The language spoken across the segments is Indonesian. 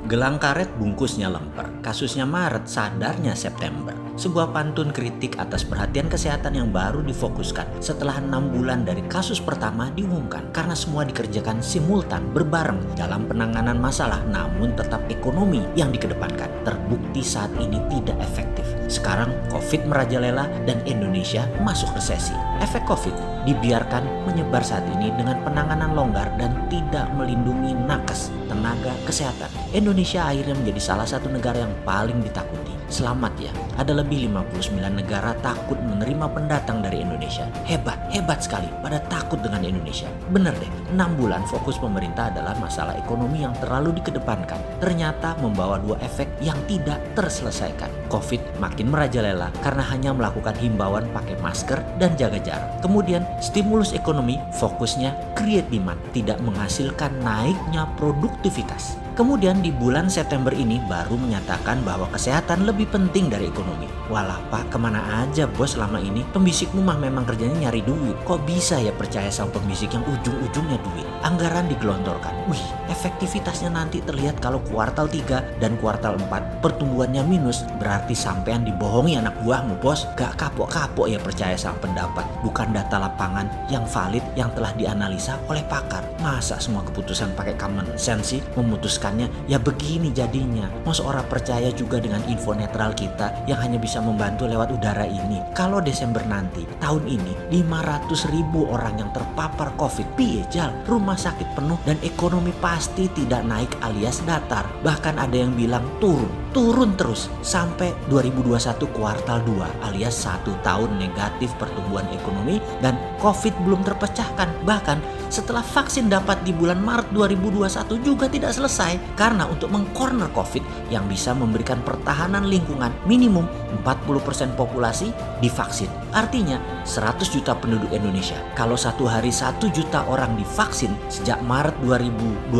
Gelang karet bungkusnya lemper, kasusnya Maret, sadarnya September. Sebuah pantun kritik atas perhatian kesehatan yang baru difokuskan setelah 6 bulan dari kasus pertama diumumkan. Karena semua dikerjakan simultan, berbareng dalam penanganan masalah, namun tetap ekonomi yang dikedepankan. Terbukti saat ini tidak efektif. Sekarang COVID merajalela dan Indonesia masuk resesi. Efek COVID dibiarkan menyebar saat ini dengan penanganan longgar dan tidak melindungi nakes tenaga kesehatan. Indonesia akhirnya menjadi salah satu negara yang paling ditakuti. Selamat ya, ada lebih 59 negara takut menerima pendatang dari Indonesia. Hebat sekali pada takut dengan Indonesia. Bener deh, 6 bulan fokus pemerintah adalah masalah ekonomi yang terlalu dikedepankan. Ternyata membawa 2 efek yang tidak terselesaikan. COVID makin merajalela karena hanya melakukan himbauan pakai masker dan jaga jarak. Kemudian stimulus ekonomi fokusnya create demand, tidak menghasilkan naiknya produktivitas. Kemudian di bulan September ini baru menyatakan bahwa kesehatan lebih penting dari ekonomi. Walah Pak, kemana aja bos selama ini? Pembisikmu mah memang kerjanya nyari duit. Kok bisa ya percaya sama pembisik yang ujung-ujungnya duit? Anggaran digelontorkan. Wih, efektivitasnya nanti terlihat kalau kuartal 3 dan kuartal 4 pertumbuhannya minus. Berarti sampean dibohongi anak buahmu bos. Gak kapok-kapok ya percaya sama pendapat. Bukan data lapangan yang valid yang telah dianalisa oleh pakar. Masa semua keputusan pakai common sense sih memutuskan ya begini jadinya. Masa orang percaya juga dengan info netral kita yang hanya bisa membantu lewat udara ini. Kalau Desember nanti, tahun ini 500.000 orang yang terpapar COVID, piye jal, rumah sakit penuh dan ekonomi pasti tidak naik alias datar. Bahkan ada yang bilang turun terus sampai 2021 kuartal 2 alias 1 tahun negatif pertumbuhan ekonomi dan COVID belum terpecahkan. Bahkan setelah vaksin dapat di bulan Maret 2021 juga tidak selesai karena untuk mengcorner COVID yang bisa memberikan pertahanan lingkungan minimum 40% populasi divaksin. Artinya 100 juta penduduk Indonesia. Kalau satu hari 1 juta orang divaksin sejak Maret 2021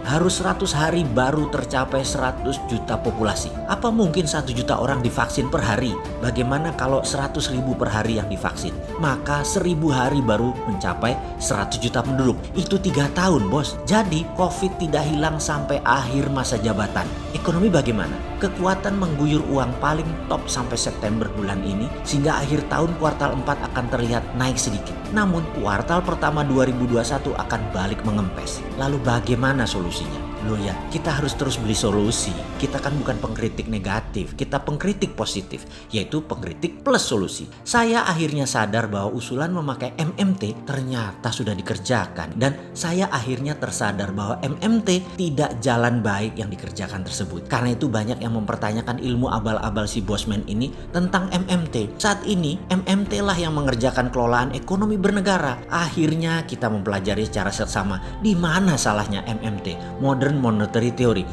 harus 100 hari baru tercapai 100 juta populasi. Apa mungkin 1 juta orang divaksin per hari? Bagaimana kalau 100.000 per hari yang divaksin? Maka 1.000 hari baru mencapai 100 juta penduduk. Itu 3 tahun bos. Jadi COVID tidak hilang sampai akhir masa jabatan. Ekonomi bagaimana? Kekuatan mengguyur uang paling top sampai September bulan ini sehingga akhir tahun kuartal 4 akan terlihat naik sedikit. Namun kuartal pertama 2021 akan balik mengempes. Lalu bagaimana solusinya? Loh ya, kita harus terus beli solusi. Kita kan bukan pengkritik negatif, kita pengkritik positif, yaitu pengkritik plus solusi. Saya akhirnya sadar bahwa usulan memakai MMT ternyata sudah dikerjakan. Dan saya akhirnya tersadar bahwa MMT tidak jalan baik yang dikerjakan tersebut. Karena itu banyak yang mempertanyakan ilmu abal-abal si Bosman ini tentang MMT. Saat ini MMT lah yang mengerjakan kelolaan ekonomi bernegara. Akhirnya kita mempelajari secara seksama di mana salahnya MMT. Modern monetary theory.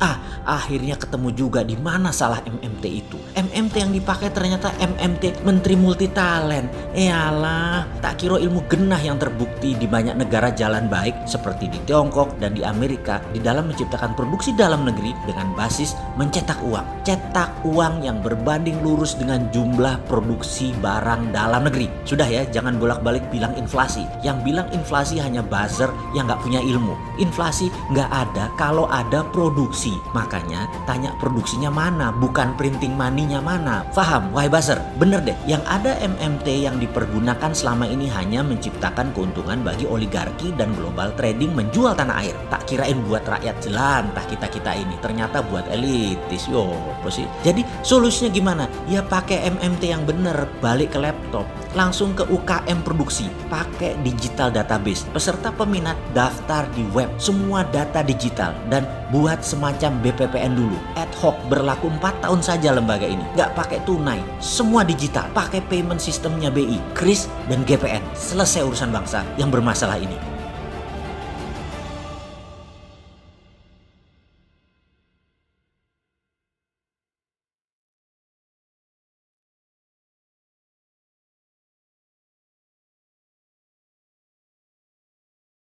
Akhirnya ketemu juga di mana salah MMT itu. MMT yang dipakai ternyata MMT Menteri Multitalent. Eyalah, tak kira ilmu genah yang terbukti di banyak negara jalan baik seperti di Tiongkok dan di Amerika di dalam menciptakan produksi dalam negeri dengan basis mencetak uang. Cetak uang yang berbanding lurus dengan jumlah produksi barang dalam negeri. Sudah ya, jangan bolak-balik bilang inflasi. Yang bilang inflasi hanya buzzer yang gak punya ilmu. Inflasi gak ada kalau ada produksi. Makanya tanya produksinya mana, bukan printing money-nya mana. Faham? Wahai buzzer, bener deh. Yang ada MMT yang dipergunakan selama ini hanya menciptakan keuntungan bagi oligarki dan global trading menjual tanah air. Tak kirain buat rakyat jelantah kita-kita ini. Ternyata buat elitis. Apa sih? Jadi solusinya gimana? Ya pakai MMT yang bener. Balik ke laptop. Langsung ke UKM produksi. Pakai digital database. Peserta peminat daftar di web. Semua data digital. Dan buat semacam BPPN dulu. Ad hoc berlaku 4 tahun saja lembaga ini. Gak pakai tunai. Semua digital. Pakai payment sistemnya BI, KRIS, dan GPN. Selesai urusan bangsa yang bermasalah ini.